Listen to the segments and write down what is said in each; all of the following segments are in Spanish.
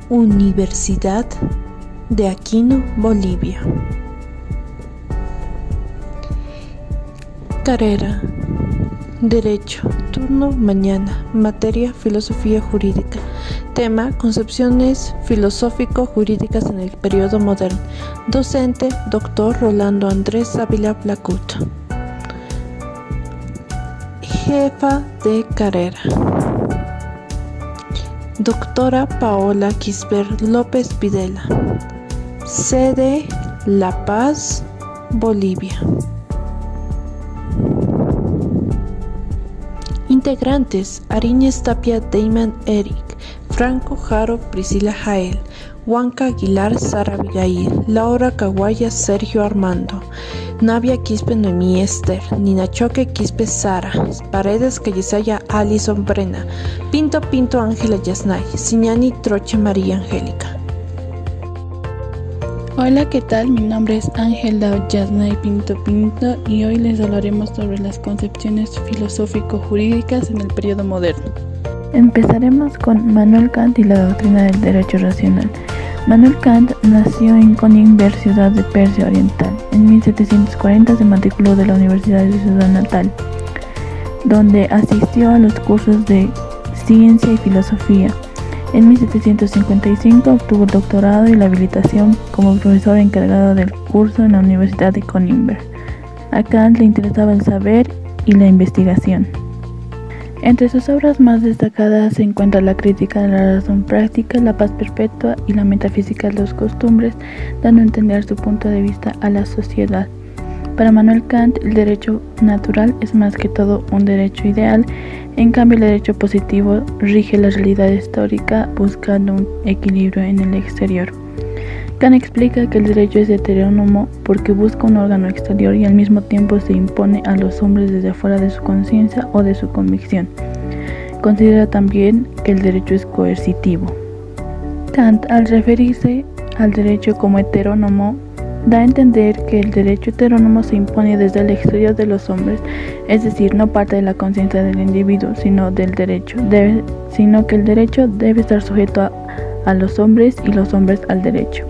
Universidad de Aquino, Bolivia. Carrera: Derecho. Turno mañana. Materia: Filosofía Jurídica. Tema: Concepciones filosófico-jurídicas en el periodo moderno. Docente: Dr. Rolando Andrés Ávila Placut. Jefa de carrera: Doctora Paola Quisper López Videla. Sede: La Paz, Bolivia. Integrantes: Ariñez Tapia Damon Eric, Franco Jaro Priscila Jael, Huanca Aguilar Sara Abigail, Laura Caguaya Sergio Armando, Navia Quispe Noemí Esther, Ninachoque Quispe Sara, Paredes Cayesaya Alison Brena, Pinto Ángela Yasnay, Siñani Troche María Angélica. Hola, ¿qué tal? Mi nombre es Ángela Yasnay Pinto y hoy les hablaremos sobre las concepciones filosófico-jurídicas en el periodo moderno. Empezaremos con Manuel Kant y la doctrina del derecho racional. Manuel Kant nació en Königsberg, ciudad de Persia Oriental. En 1740 se matriculó de la Universidad de su ciudad natal, donde asistió a los cursos de ciencia y filosofía. En 1755 obtuvo el doctorado y la habilitación como profesor encargado del curso en la Universidad de Königsberg. A Kant le interesaba el saber y la investigación. Entre sus obras más destacadas se encuentra la crítica de la razón práctica, la paz perpetua y la metafísica de las costumbres, dando a entender su punto de vista a la sociedad. Para Manuel Kant, el derecho natural es más que todo un derecho ideal. En cambio, el derecho positivo rige la realidad histórica buscando un equilibrio en el exterior. Kant explica que el derecho es heterónomo porque busca un órgano exterior y al mismo tiempo se impone a los hombres desde afuera de su conciencia o de su convicción. Considera también que el derecho es coercitivo. Kant, al referirse al derecho como heterónomo, da a entender que el derecho heterónomo se impone desde el exterior de los hombres, es decir, no parte de la conciencia del individuo, sino que el derecho debe estar sujeto a los hombres y los hombres al derecho.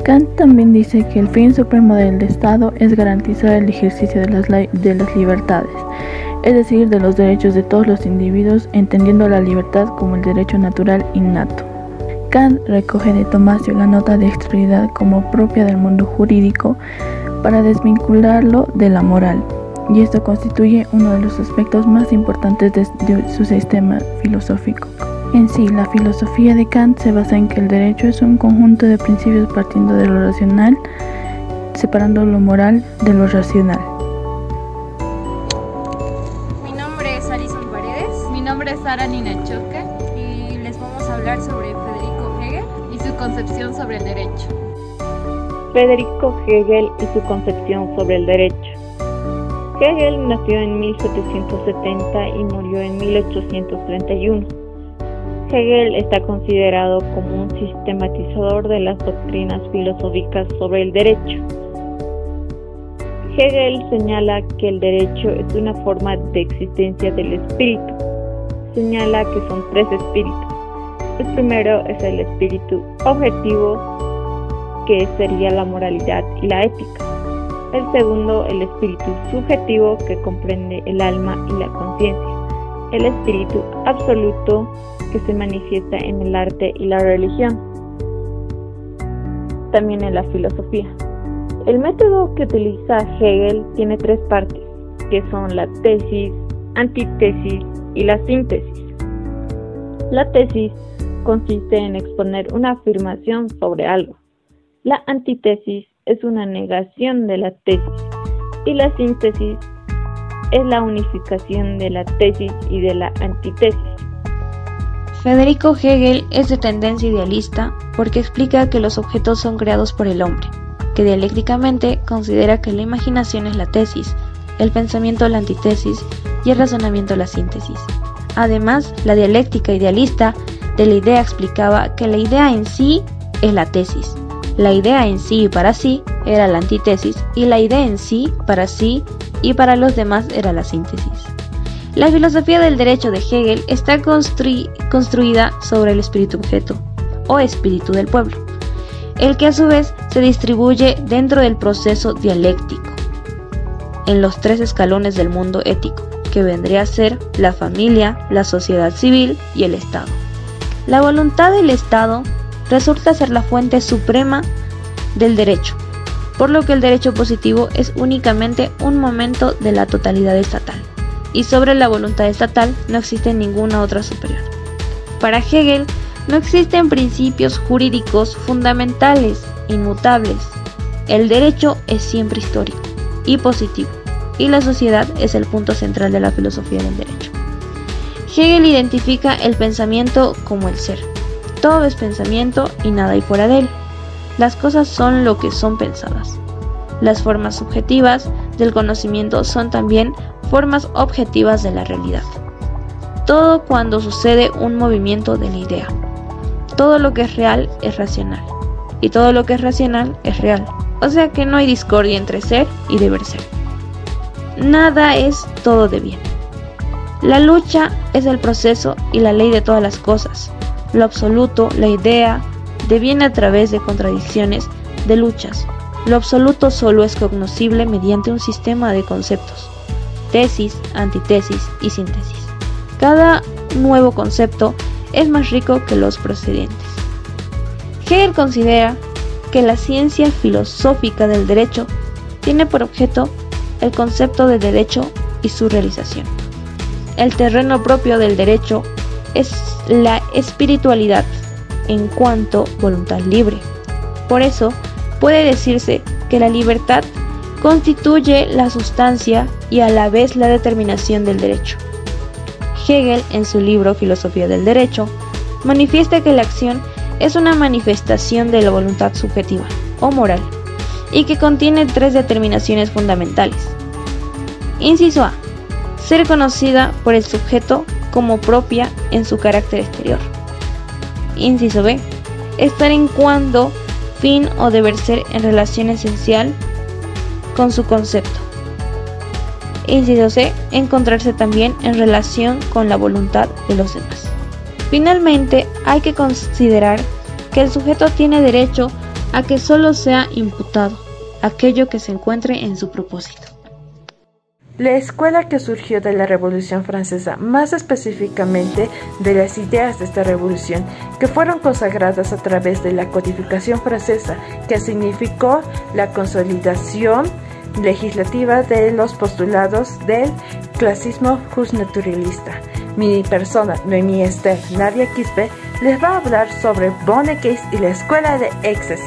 Kant también dice que el fin supremo del Estado es garantizar el ejercicio de las libertades, es decir, de los derechos de todos los individuos, entendiendo la libertad como el derecho natural innato. Kant recoge de Tomasio la nota de exterioridad como propia del mundo jurídico para desvincularlo de la moral, y esto constituye uno de los aspectos más importantes de su sistema filosófico. En sí, la filosofía de Kant se basa en que el derecho es un conjunto de principios partiendo de lo racional, separando lo moral de lo racional. Mi nombre es Alison Paredes. Mi nombre es Sara Ninachoque y les vamos a hablar sobre Federico Hegel y su concepción sobre el derecho. Federico Hegel y su concepción sobre el derecho. Hegel nació en 1770 y murió en 1831. Hegel está considerado como un sistematizador de las doctrinas filosóficas sobre el derecho. Hegel señala que el derecho es una forma de existencia del espíritu. Señala que son tres espíritus. El primero es el espíritu objetivo, que sería la moralidad y la ética. El segundo, el espíritu subjetivo, que comprende el alma y la conciencia. El espíritu absoluto, que se manifiesta en el arte y la religión, también en la filosofía. El método que utiliza Hegel tiene tres partes, que son la tesis, antítesis y la síntesis. La tesis consiste en exponer una afirmación sobre algo. La antítesis es una negación de la tesis y la síntesis es la unificación de la tesis y de la antítesis. Federico Hegel es de tendencia idealista porque explica que los objetos son creados por el hombre, que dialécticamente considera que la imaginación es la tesis, el pensamiento la antítesis y el razonamiento la síntesis. Además, la dialéctica idealista de la idea explicaba que la idea en sí es la tesis, la idea en sí y para sí era la antítesis y la idea en sí, para sí y para los demás era la síntesis. La filosofía del derecho de Hegel está construida sobre el espíritu objeto, o espíritu del pueblo, el que a su vez se distribuye dentro del proceso dialéctico, en los 3 escalones del mundo ético, que vendría a ser la familia, la sociedad civil y el Estado. La voluntad del Estado resulta ser la fuente suprema del derecho, por lo que el derecho positivo es únicamente un momento de la totalidad estatal, y sobre la voluntad estatal no existe ninguna otra superior. Para Hegel, no existen principios jurídicos fundamentales, inmutables. El derecho es siempre histórico y positivo, y la sociedad es el punto central de la filosofía del derecho. Hegel identifica el pensamiento como el ser. Todo es pensamiento y nada hay fuera de él. Las cosas son lo que son pensadas. Las formas subjetivas del conocimiento son también formas objetivas de la realidad. Todo cuando sucede un movimiento de la idea. Todo lo que es real es racional, y todo lo que es racional es real. O sea que no hay discordia entre ser y deber ser. Nada es todo de bien. La lucha es el proceso y la ley de todas las cosas. Lo absoluto, la idea, deviene a través de contradicciones, de luchas. Lo absoluto solo es cognoscible mediante un sistema de conceptos, tesis, antitesis y síntesis. Cada nuevo concepto es más rico que los precedentes. Hegel considera que la ciencia filosófica del derecho tiene por objeto el concepto de derecho y su realización. El terreno propio del derecho es la espiritualidad en cuanto voluntad libre. Por eso, puede decirse que la libertad constituye la sustancia y a la vez la determinación del derecho. Hegel, en su libro Filosofía del Derecho, manifiesta que la acción es una manifestación de la voluntad subjetiva o moral y que contiene 3 determinaciones fundamentales. Inciso A. Ser conocida por el sujeto como propia en su carácter exterior. Inciso B. Estar en cuanto, fin o deber ser en relación esencial con su concepto. Inciso C. Encontrarse también en relación con la voluntad de los demás. Finalmente, hay que considerar que el sujeto tiene derecho a que solo sea imputado aquello que se encuentre en su propósito. La escuela que surgió de la Revolución Francesa, más específicamente de las ideas de esta revolución, que fueron consagradas a través de la codificación francesa, que significó la consolidación legislativa de los postulados del clasismo justnaturalista. Mi persona, Noemí Esther Nadia Quispe, les va a hablar sobre Bonnecase y la escuela de éxtasis.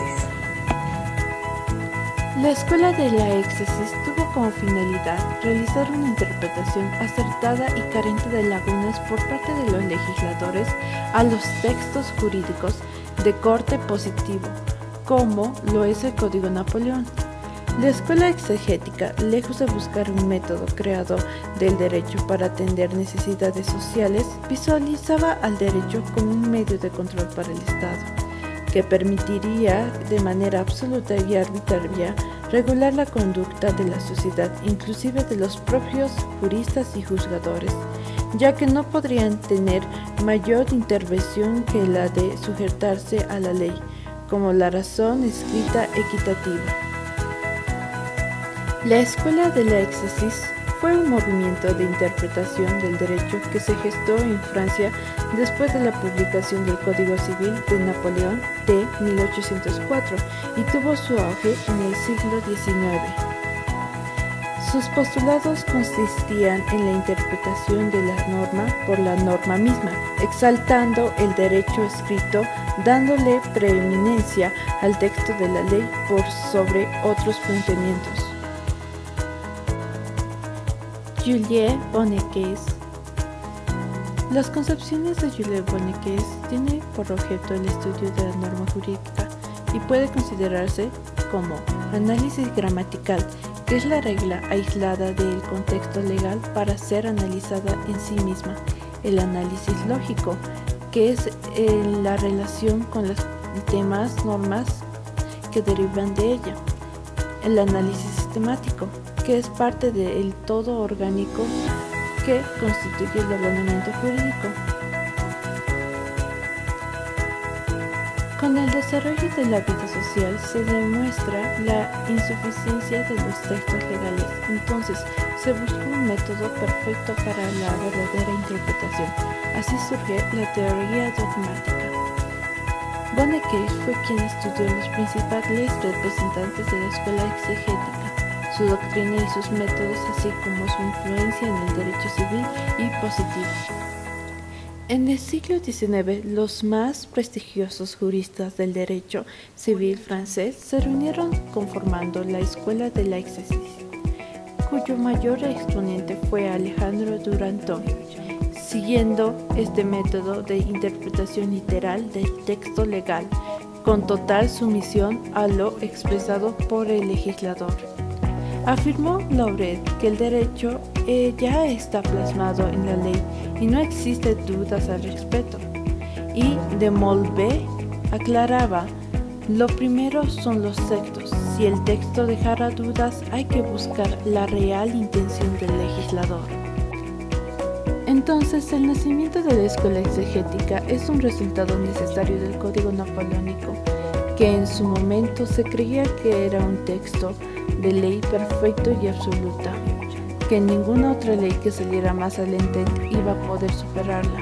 La escuela de la éxtasis tuvo como finalidad realizar una interpretación acertada y carente de lagunas por parte de los legisladores a los textos jurídicos de corte positivo, como lo es el Código Napoleón. La escuela exegética, lejos de buscar un método creador del derecho para atender necesidades sociales, visualizaba al derecho como un medio de control para el Estado, que permitiría de manera absoluta y arbitraria regular la conducta de la sociedad, inclusive de los propios juristas y juzgadores, ya que no podrían tener mayor intervención que la de sujetarse a la ley, como la razón escrita equitativa. La escuela de la éxtasis fue un movimiento de interpretación del derecho que se gestó en Francia después de la publicación del Código Civil de Napoleón de 1804 y tuvo su auge en el siglo XIX. Sus postulados consistían en la interpretación de la norma por la norma misma, exaltando el derecho escrito, dándole preeminencia al texto de la ley por sobre otros planteamientos. Jules Bonnecase. Las concepciones de Jules Bonnecase tienen por objeto el estudio de la norma jurídica y puede considerarse como análisis gramatical, que es la regla aislada del contexto legal para ser analizada en sí misma; el análisis lógico, que es la relación con las demás normas que derivan de ella; el análisis sistemático, que es parte del todo orgánico que constituye el ordenamiento jurídico. Con el desarrollo de la vida social se demuestra la insuficiencia de los textos legales, entonces se buscó un método perfecto para la verdadera interpretación. Así surge la teoría dogmática. Bonnet-Case fue quien estudió los principales representantes de la escuela exegética, su doctrina y sus métodos, así como su influencia en el derecho civil y positivo. En el siglo XIX, los más prestigiosos juristas del derecho civil francés se reunieron conformando la Escuela de la Exégesis, cuyo mayor exponente fue Alejandro Duranton, siguiendo este método de interpretación literal del texto legal, con total sumisión a lo expresado por el legislador. Afirmó Lauret que el derecho ya está plasmado en la ley y no existen dudas al respecto. Y de Molbet aclaraba, lo primero son los textos. Si el texto dejara dudas, hay que buscar la real intención del legislador. Entonces, el nacimiento de la escuela exegética es un resultado necesario del Código Napoleónico, que en su momento se creía que era un texto de ley perfecto y absoluta, que ninguna otra ley que saliera más adelante iba a poder superarla.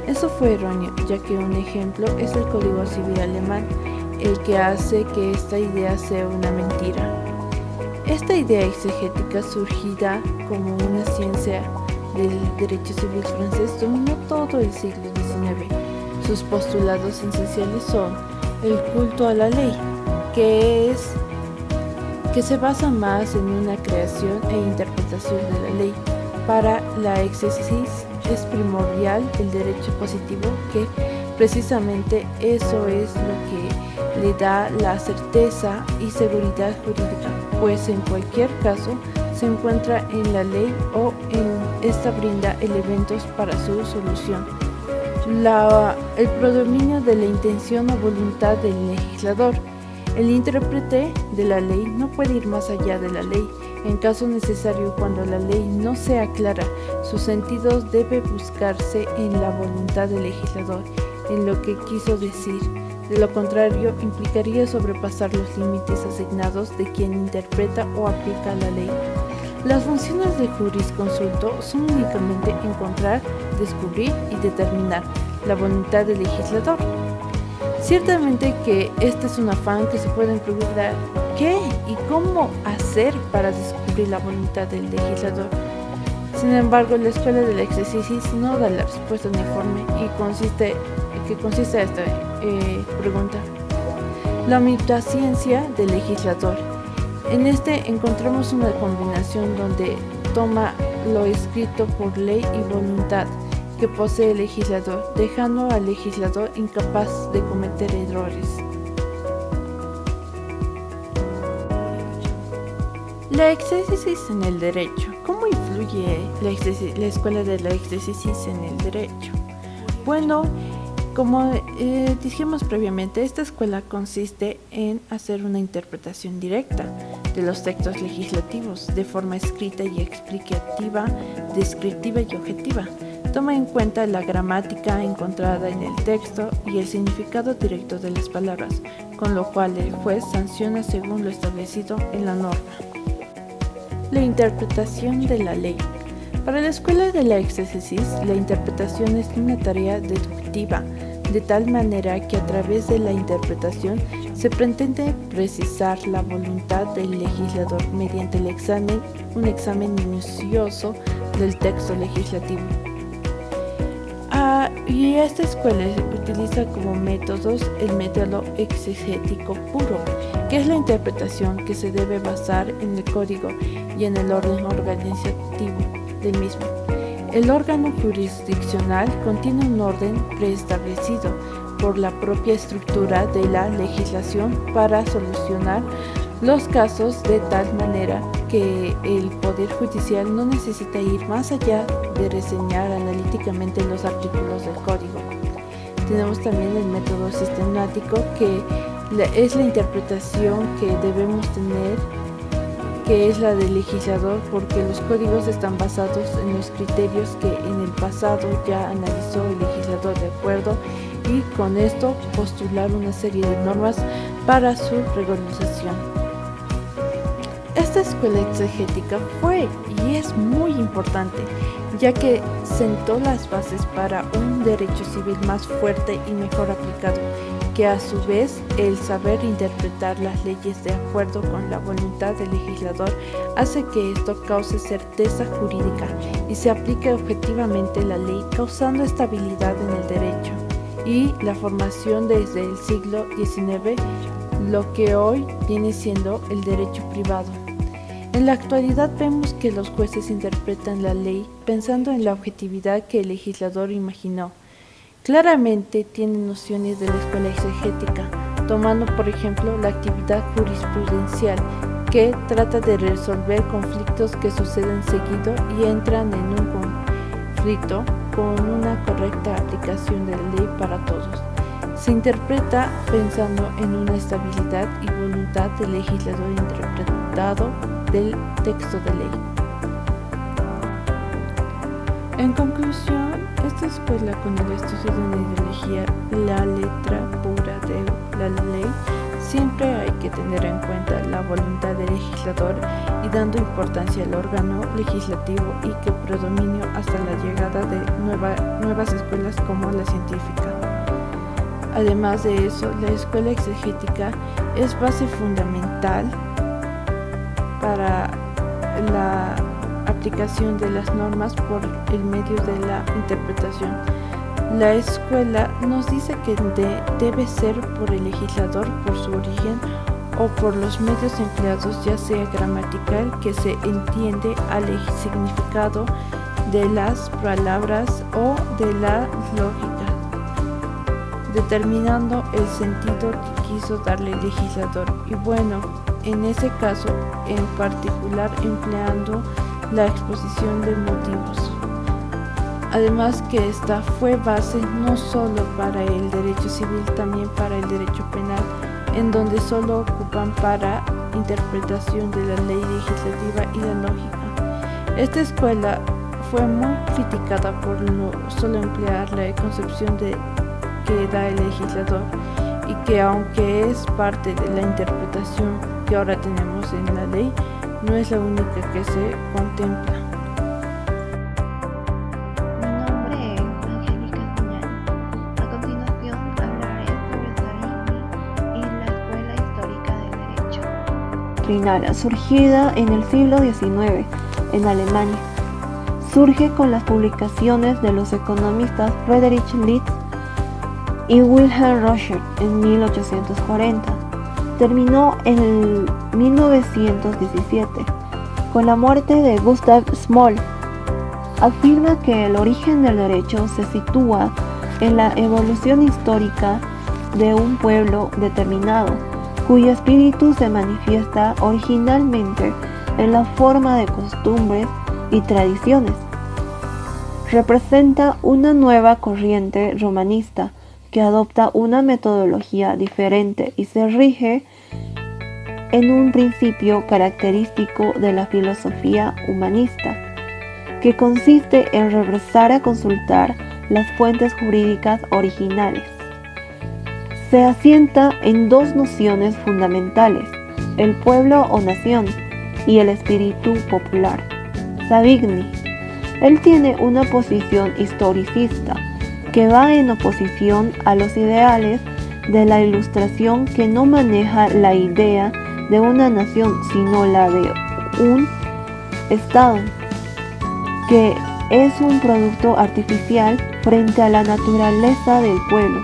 Eso fue erróneo, ya que un ejemplo es el Código Civil alemán, el que hace que esta idea sea una mentira. Esta idea exegética, surgida como una ciencia del derecho civil francés, dominó todo el siglo XIX. Sus postulados esenciales son el culto a la ley, que se basa más en una creación e interpretación de la ley. Para la exégesis es primordial el derecho positivo, que precisamente eso es lo que le da la certeza y seguridad jurídica, pues en cualquier caso se encuentra en la ley o en esta brinda elementos para su solución. El predominio de la intención o voluntad del legislador. El intérprete de la ley no puede ir más allá de la ley. En caso necesario, cuando la ley no sea clara, su sentido debe buscarse en la voluntad del legislador, en lo que quiso decir. De lo contrario, implicaría sobrepasar los límites asignados de quien interpreta o aplica la ley. Las funciones de jurisconsulto son únicamente encontrar, descubrir y determinar la voluntad del legislador. Ciertamente que este es un afán que se puede preguntar ¿qué y cómo hacer para descubrir la voluntad del legislador? Sin embargo, la escuela de la exégesis no da la respuesta uniforme y consiste esta pregunta. La omnisciencia del legislador. En este encontramos una combinación donde toma lo escrito por ley y voluntad que posee el legislador, dejando al legislador incapaz de cometer errores. La exégesis en el derecho. ¿Cómo influye la escuela de la exégesis en el derecho? Bueno, como dijimos previamente, esta escuela consiste en hacer una interpretación directa de los textos legislativos de forma escrita y explicativa, descriptiva y objetiva. Toma en cuenta la gramática encontrada en el texto y el significado directo de las palabras, con lo cual el juez sanciona según lo establecido en la norma. La interpretación de la ley. Para la escuela de la exégesis, la interpretación es una tarea deductiva, de tal manera que a través de la interpretación se pretende precisar la voluntad del legislador mediante un examen minucioso del texto legislativo. Y esta escuela utiliza como métodos el método exegético puro, que es la interpretación que se debe basar en el código y en el orden organizativo del mismo. El órgano jurisdiccional contiene un orden preestablecido por la propia estructura de la legislación para solucionar los casos de tal manera que el Poder Judicial no necesita ir más allá de reseñar analíticamente los artículos del código. Tenemos también el método sistemático, que es la interpretación que debemos tener que es la del legislador porque los códigos están basados en los criterios que en el pasado ya analizó el legislador de acuerdo y con esto postular una serie de normas para su regularización. Esta escuela exegética fue y es muy importante, ya que sentó las bases para un derecho civil más fuerte y mejor aplicado, que a su vez el saber interpretar las leyes de acuerdo con la voluntad del legislador hace que esto cause certeza jurídica y se aplique objetivamente la ley, causando estabilidad en el derecho y la formación desde el siglo XIX, lo que hoy viene siendo el derecho privado. En la actualidad vemos que los jueces interpretan la ley pensando en la objetividad que el legislador imaginó. Claramente tienen nociones de la escuela exegética, tomando por ejemplo la actividad jurisprudencial, que trata de resolver conflictos que suceden seguido y entran en un conflicto con una correcta aplicación de la ley para todos. Se interpreta pensando en una estabilidad y voluntad del legislador interpretado del texto de ley. En conclusión, esta escuela con el estudio de una ideología, la letra pura de la ley, siempre hay que tener en cuenta la voluntad del legislador y dando importancia al órgano legislativo y que predominio hasta la llegada de nuevas escuelas como la científica. Además de eso, la escuela exegética es base fundamental para la aplicación de las normas por el medio de la interpretación. La escuela nos dice que debe ser por el legislador por su origen o por los medios empleados, ya sea gramatical, que se entiende al significado de las palabras o de la lógica, determinando el sentido que quiso darle el legislador y bueno, en ese caso en particular empleando la exposición de motivos. Además que esta fue base no solo para el derecho civil, también para el derecho penal, en donde solo ocupan para interpretación de la ley legislativa y la lógica. Esta escuela fue muy criticada por no solo emplear la concepción que da el legislador y que aunque es parte de la interpretación que ahora tenemos en la ley, no es la única que se contempla. Mi nombre es Angélica Señal. A continuación hablaré sobre Savigny y la Escuela Histórica del Derecho. Doctrinaria, surgida en el siglo XIX en Alemania. Surge con las publicaciones de los economistas Friedrich List y Wilhelm Röscher en 1840. Terminó en 1917 con la muerte de Gustav Smol. Afirma que el origen del derecho se sitúa en la evolución histórica de un pueblo determinado, cuyo espíritu se manifiesta originalmente en la forma de costumbres y tradiciones. Representa una nueva corriente romanista que adopta una metodología diferente y se rige en un principio característico de la filosofía humanista, que consiste en regresar a consultar las fuentes jurídicas originales. Se asienta en dos nociones fundamentales, el pueblo o nación y el espíritu popular. Savigny, él tiene una posición historicista que va en oposición a los ideales de la Ilustración, que no maneja la idea de una nación sino la de un Estado, que es un producto artificial frente a la naturaleza del pueblo.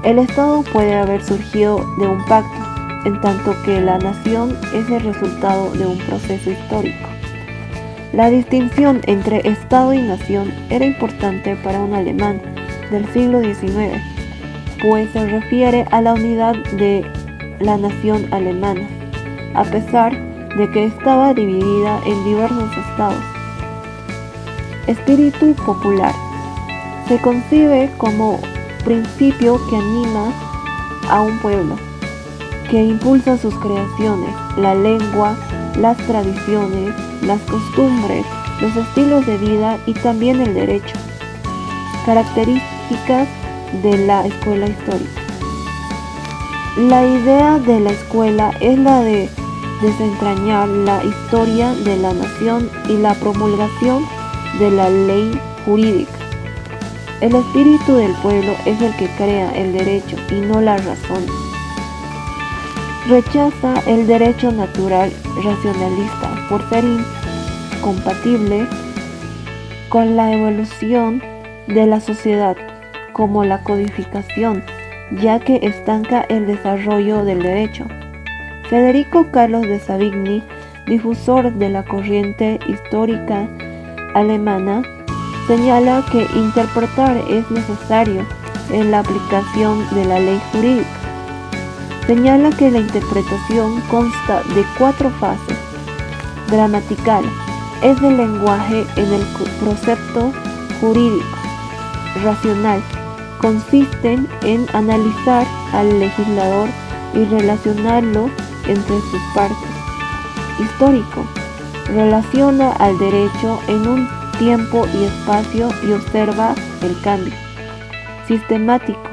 El Estado puede haber surgido de un pacto, en tanto que la nación es el resultado de un proceso histórico. La distinción entre Estado y nación era importante para un alemán del siglo XIX, pues se refiere a la unidad de la nación alemana, a pesar de que estaba dividida en diversos estados. Espíritu popular se concibe como principio que anima a un pueblo, que impulsa sus creaciones, la lengua, las tradiciones, las costumbres, los estilos de vida y también el derecho. Características de la escuela histórica. La idea de la escuela es la de desentrañar la historia de la nación y la promulgación de la ley jurídica. El espíritu del pueblo es el que crea el derecho y no la razón. Rechaza el derecho natural racionalista por ser incompatible con la evolución de la sociedad, como la codificación, ya que estanca el desarrollo del derecho. Federico Carlos de Savigny, difusor de la corriente histórica alemana, señala que interpretar es necesario en la aplicación de la ley jurídica. Señala que la interpretación consta de 4 fases. Gramatical, es el lenguaje en el concepto jurídico. Racional, consisten en analizar al legislador y relacionarlo entre sus partes. Histórico, relaciona al derecho en un tiempo y espacio y observa el cambio. Sistemático,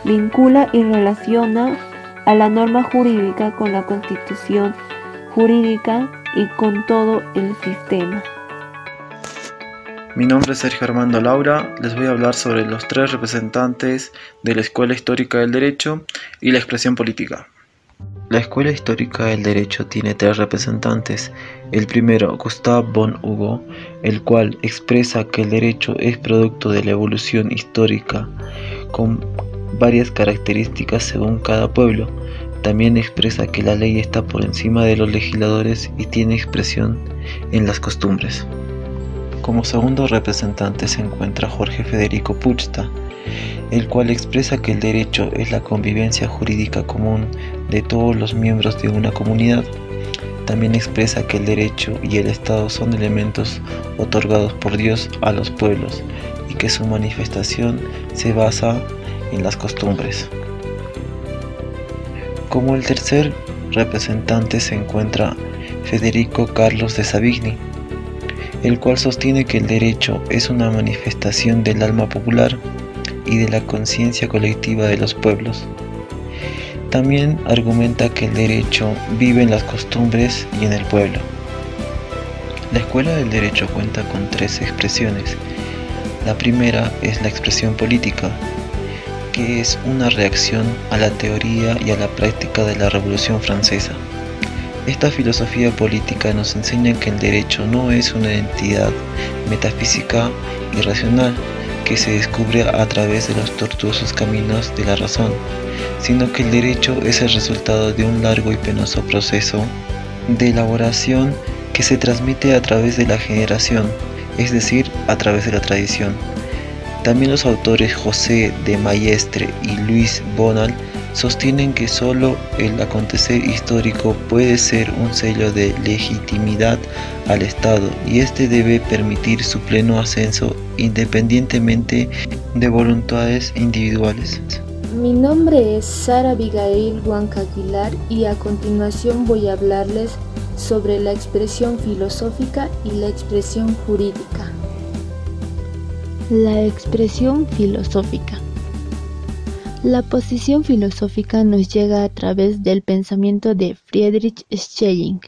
vincula y relaciona a la norma jurídica con la constitución jurídica y con todo el sistema. Mi nombre es Sergio Armando Laura, les voy a hablar sobre los 3 representantes de la Escuela Histórica del Derecho y la expresión política. La Escuela Histórica del Derecho tiene 3 representantes. El primero, Gustav von Hugo, el cual expresa que el derecho es producto de la evolución histórica, con varias características según cada pueblo. También expresa que la ley está por encima de los legisladores y tiene expresión en las costumbres. Como segundo representante se encuentra Jorge Federico Puchta, el cual expresa que el derecho es la convivencia jurídica común de todos los miembros de una comunidad. También expresa que el derecho y el Estado son elementos otorgados por Dios a los pueblos y que su manifestación se basa en las costumbres. Como el tercer representante se encuentra Federico Carlos de Savigny, el cual sostiene que el derecho es una manifestación del alma popular y de la conciencia colectiva de los pueblos. También argumenta que el derecho vive en las costumbres y en el pueblo. La Escuela del Derecho cuenta con 3 expresiones. La primera es la expresión política, que es una reacción a la teoría y a la práctica de la Revolución Francesa. Esta filosofía política nos enseña que el derecho no es una entidad metafísica y racional que se descubre a través de los tortuosos caminos de la razón, sino que el derecho es el resultado de un largo y penoso proceso de elaboración que se transmite a través de la generación, es decir, a través de la tradición. También los autores José de Maistre y Luis Bonal sostienen que solo el acontecer histórico puede ser un sello de legitimidad al Estado y este debe permitir su pleno ascenso independientemente de voluntades individuales. Mi nombre es Sara Abigail Huanca Aguilar y a continuación voy a hablarles sobre la expresión filosófica y la expresión jurídica. La expresión filosófica. La posición filosófica nos llega a través del pensamiento de Friedrich Schelling,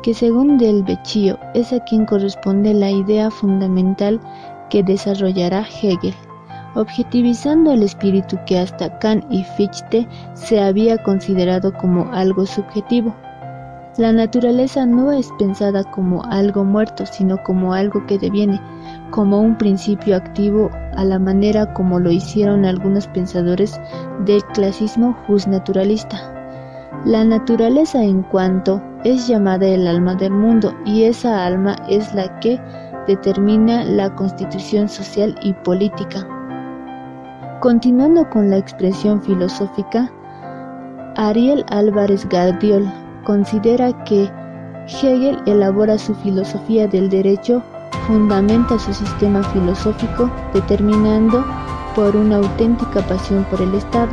que según Del Vecchio es a quien corresponde la idea fundamental que desarrollará Hegel, objetivizando el espíritu que hasta Kant y Fichte se había considerado como algo subjetivo. La naturaleza no es pensada como algo muerto, sino como algo que deviene, como un principio activo a la manera como lo hicieron algunos pensadores del clasismo justnaturalista. La naturaleza en cuanto es llamada el alma del mundo y esa alma es la que determina la constitución social y política. Continuando con la expresión filosófica, Ariel Álvarez Gardiol considera que Hegel elabora su filosofía del derecho, fundamenta su sistema filosófico determinando por una auténtica pasión por el Estado.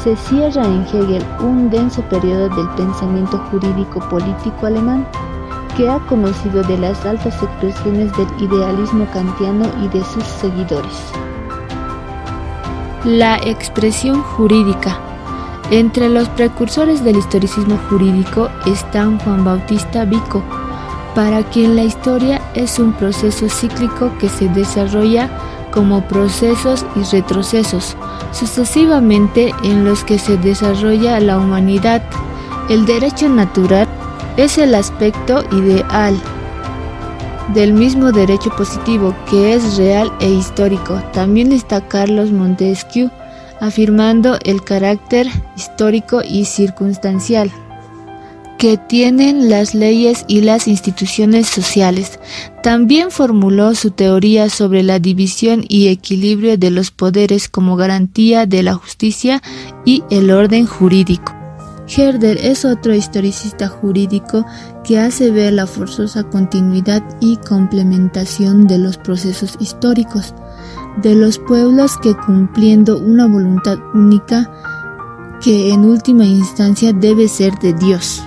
Se cierra en Hegel un denso periodo del pensamiento jurídico político alemán, que ha conocido de las altas expresiones del idealismo kantiano y de sus seguidores. La expresión jurídica. Entre los precursores del historicismo jurídico están Juan Bautista Vico, para quien la historia es un proceso cíclico que se desarrolla como procesos y retrocesos, sucesivamente en los que se desarrolla la humanidad. El derecho natural es el aspecto ideal del mismo derecho positivo, que es real e histórico. También está Carlos Montesquieu, afirmando el carácter histórico y circunstancial que tienen las leyes y las instituciones sociales. También formuló su teoría sobre la división y equilibrio de los poderes como garantía de la justicia y el orden jurídico. Herder es otro historicista jurídico que hace ver la forzosa continuidad y complementación de los procesos históricos de los pueblos que, cumpliendo una voluntad única que en última instancia debe ser de Dios.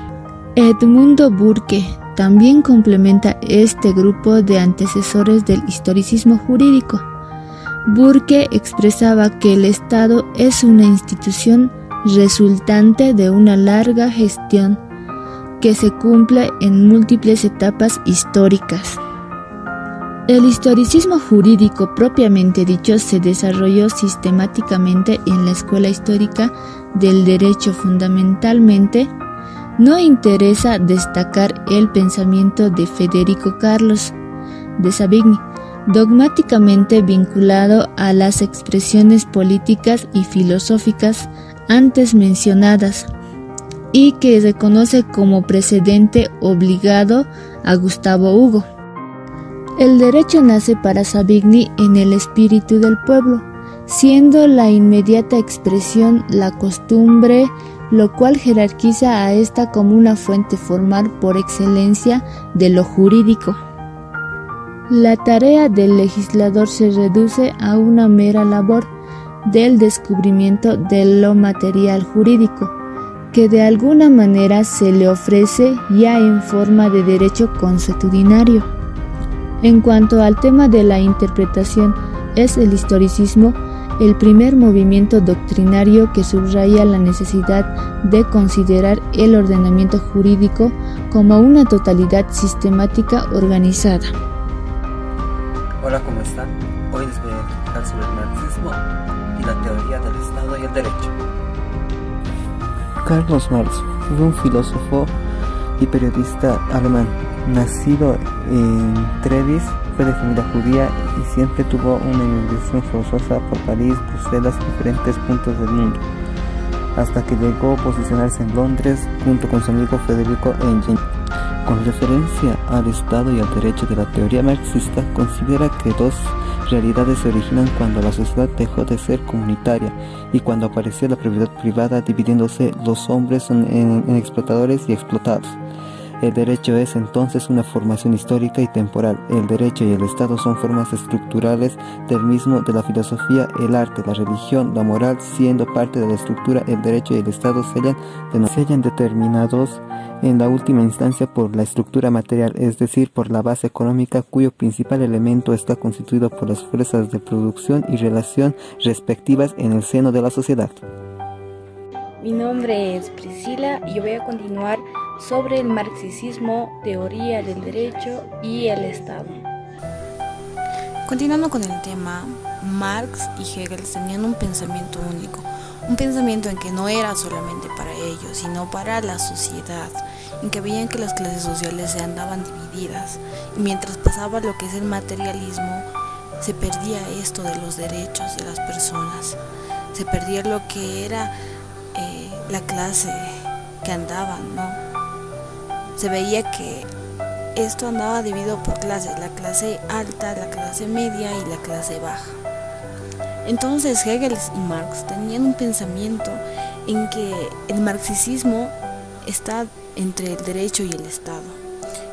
Edmundo Burke también complementa este grupo de antecesores del historicismo jurídico. Burke expresaba que el Estado es una institución resultante de una larga gestión que se cumple en múltiples etapas históricas. El historicismo jurídico propiamente dicho se desarrolló sistemáticamente en la escuela histórica del derecho. Fundamentalmente, no interesa destacar el pensamiento de Federico Carlos de Savigny, dogmáticamente vinculado a las expresiones políticas y filosóficas antes mencionadas, y que reconoce como precedente obligado a Gustavo Hugo. El derecho nace para Savigny en el espíritu del pueblo, siendo la inmediata expresión la costumbre, lo cual jerarquiza a esta como una fuente formal por excelencia de lo jurídico. La tarea del legislador se reduce a una mera labor del descubrimiento de lo material jurídico, que de alguna manera se le ofrece ya en forma de derecho consuetudinario. En cuanto al tema de la interpretación, es el historicismo el primer movimiento doctrinario que subraya la necesidad de considerar el ordenamiento jurídico como una totalidad sistemática organizada. Hola, ¿cómo están? Hoy les voy a explicar sobre el marxismo y la teoría del Estado y el derecho. Carlos Marx fue un filósofo y periodista alemán. Nacido en Treviso, fue de familia judía y siempre tuvo una inmigración forzosa por París, Bruselas y diferentes puntos del mundo, hasta que llegó a posicionarse en Londres junto con su amigo Federico Engels. Con referencia al Estado y al derecho de la teoría marxista, considera que dos realidades se originan cuando la sociedad dejó de ser comunitaria y cuando apareció la propiedad privada, dividiéndose los hombres en explotadores y explotados. El derecho es entonces una formación histórica y temporal. El derecho y el Estado son formas estructurales del mismo, de la filosofía, el arte, la religión, la moral. Siendo parte de la estructura, el derecho y el Estado se hallan determinados en la última instancia por la estructura material, es decir, por la base económica, cuyo principal elemento está constituido por las fuerzas de producción y relación respectivas en el seno de la sociedad. Mi nombre es Priscila y yo voy a continuar sobre el marxismo, teoría del derecho y el Estado. Continuando con el tema, Marx y Hegel tenían un pensamiento único, un pensamiento en que no era solamente para ellos, sino para la sociedad, en que veían que las clases sociales se andaban divididas, y mientras pasaba lo que es el materialismo, se perdía esto de los derechos de las personas, se perdía lo que era la clase que andaban, ¿no? Se veía que esto andaba dividido por clases, la clase alta, la clase media y la clase baja. Entonces Hegel y Marx tenían un pensamiento en que el marxismo está entre el derecho y el Estado,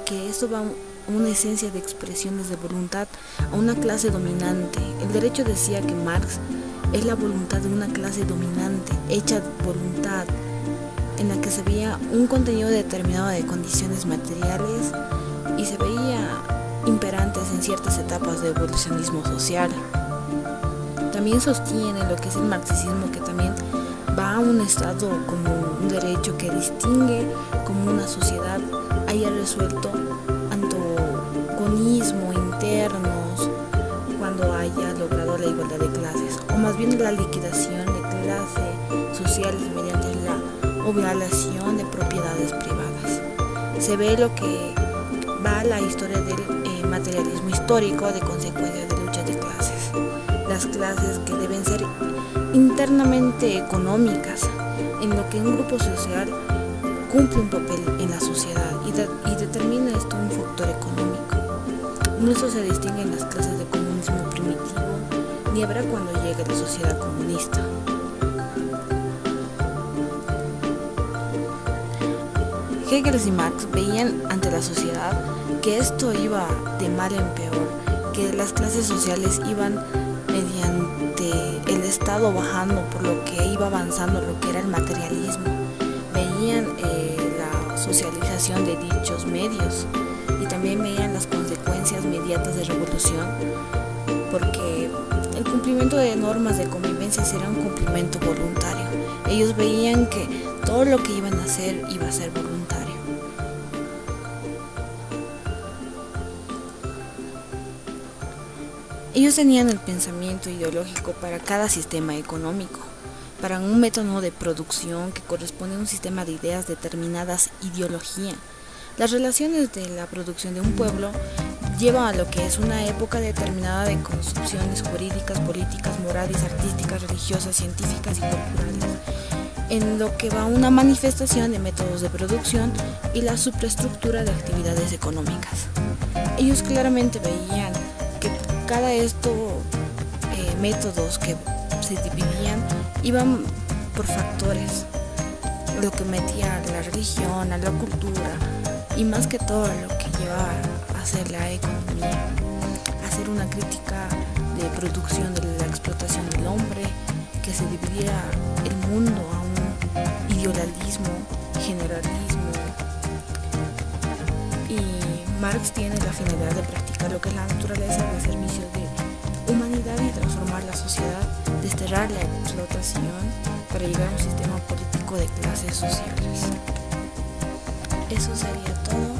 que esto va a una esencia de expresiones de voluntad a una clase dominante. El derecho decía que Marx es la voluntad de una clase dominante, hecha voluntad, en la que se veía un contenido determinado de condiciones materiales y se veía imperantes en ciertas etapas de evolucionismo social. También sostiene lo que es el marxismo, que también va a un estado como un derecho que distingue como una sociedad haya resuelto antagonismo internos cuando haya logrado la igualdad de clases, o más bien la liquidación de clases sociales mediante la obligación de propiedades privadas. Se ve lo que va a la historia del materialismo histórico de consecuencias de luchas de clases. Las clases que deben ser internamente económicas, en lo que un grupo social cumple un papel en la sociedad y determina esto un factor económico. No eso se distingue en las clases de comunismo primitivo, ni habrá cuando llegue la sociedad comunista. Hegel y Marx veían ante la sociedad que esto iba de mal en peor, que las clases sociales iban mediante el Estado bajando por lo que iba avanzando lo que era el materialismo. Veían la socialización de dichos medios y también veían las consecuencias inmediatas de revolución, porque el cumplimiento de normas de convivencia será un cumplimiento voluntario. Ellos veían que todo lo que iban a hacer iba a ser voluntario. Ellos tenían el pensamiento ideológico para cada sistema económico, para un método de producción que corresponde a un sistema de ideas determinadas ideología. Las relaciones de la producción de un pueblo llevan a lo que es una época determinada de construcciones jurídicas, políticas, morales, artísticas, religiosas, científicas y culturales, en lo que va una manifestación de métodos de producción y la superestructura de actividades económicas. Ellos claramente veían que cada métodos que se dividían iban por factores, lo que metía a la religión, a la cultura y más que todo lo que llevaba a hacer la economía, a hacer una crítica de producción de la explotación del hombre, que se dividiera el mundo a un idealismo, generalismo. Y Marx tiene la finalidad de practicar lo que es la naturaleza de servicio de humanidad y transformar la sociedad, desterrar la explotación para llegar a un sistema político de clases sociales. Eso sería todo.